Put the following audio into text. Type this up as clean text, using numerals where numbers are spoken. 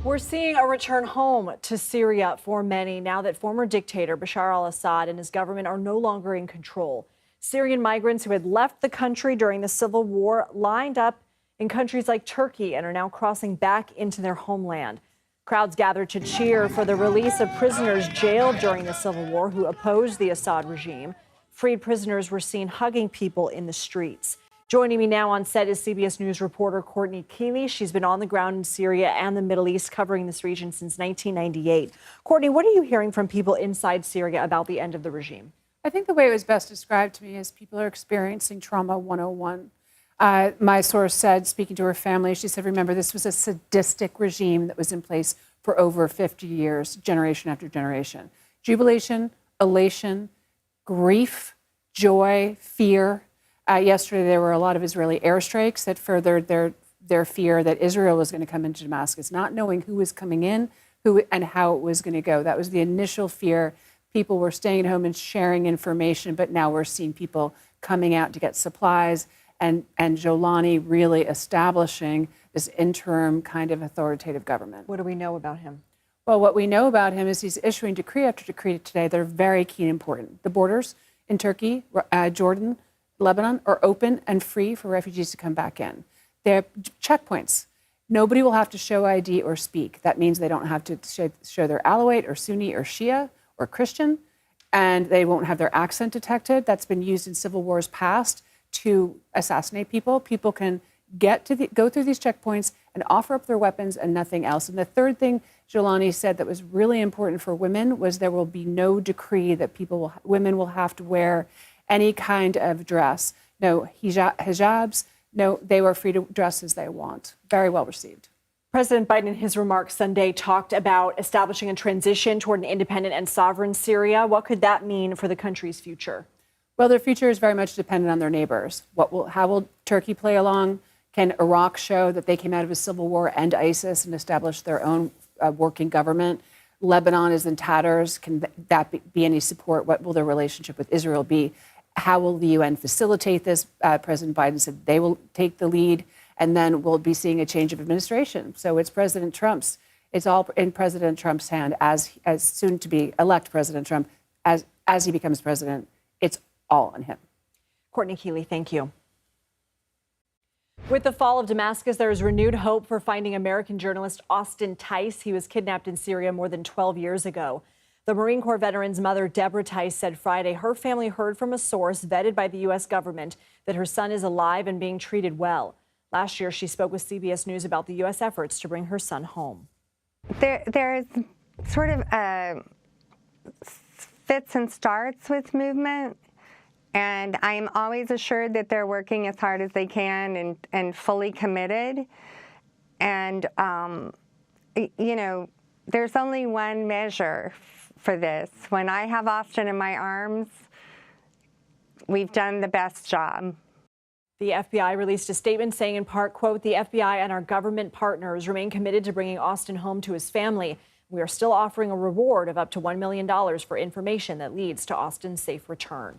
We're seeing a return home to Syria for many now that former dictator Bashar al-Assad and his government are no longer in control. Syrian migrants who had left the country during the civil war lined up in countries like Turkey and are now crossing back into their homeland. Crowds gathered to cheer for the release of prisoners jailed during the civil war who opposed the Assad regime. Freed prisoners were seen hugging people in the streets. Joining me now on set is CBS News reporter Courtney Keeley. She's been on the ground in Syria and the Middle East covering this region since 1998. Courtney, what are you hearing from people inside Syria about the end of the regime? I think the way it was best described to me is people are experiencing trauma 101. My source said, speaking to her family, she said, remember, this was a sadistic regime that was in place for over 50 years, generation after generation. Jubilation, elation, grief, joy, fear. Yesterday, there were a lot of Israeli airstrikes that furthered their fear that Israel was going to come into Damascus, not knowing who was coming in, who and how it was going to go. That was the initial fear. People were staying at home and sharing information, but now we're seeing people coming out to get supplies and Jolani really establishing this interim kind of authoritative government. What do we know about him? Well, what we know about him is he's issuing decree after decree today that are very key and important. The borders in Turkey, Jordan, Lebanon are open and free for refugees to come back in. They're checkpoints. Nobody will have to show ID or speak. That means they don't have to show their Alawite or Sunni or Shia or Christian, and they won't have their accent detected. That's been used in civil wars past to assassinate people. People can go through these checkpoints and offer up their weapons and nothing else. And the third thing Jolani said that was really important for women was there will be no decree that women will have to wear any kind of dress, no hijabs, no, they were free to dress as they want. Very well received. President Biden, in his remarks Sunday, talked about establishing a transition toward an independent and sovereign Syria. What could that mean for the country's future? Well, their future is very much dependent on their neighbors. How will Turkey play along? Can Iraq show that they came out of a civil war, end ISIS, and establish their own working government? Lebanon is in tatters. Can that be any support? What will their relationship with Israel be? How will the UN facilitate this? President Biden said they will take the lead, and then we'll be seeing a change of administration. So it's President Trump's. It's all in President Trump's hand as soon to be elect President Trump. As he becomes president, it's all on him. Courtney Keeley, thank you. With the fall of Damascus, there is renewed hope for finding American journalist Austin Tice. He was kidnapped in Syria more than 12 years ago. The Marine Corps veteran's mother, Deborah Tice, said Friday her family heard from a source vetted by the U.S. government that her son is alive and being treated well. Last year, she spoke with CBS News about the U.S. efforts to bring her son home. There's sort of fits and starts with movement, and I am always assured that they're working as hard as they can and fully committed. And, you know, there's only one measure for this. When I have Austin in my arms, we've done the best job. The FBI released a statement saying in part, quote, the FBI and our government partners remain committed to bringing Austin home to his family. We are still offering a reward of up to $1 million for information that leads to Austin's safe return.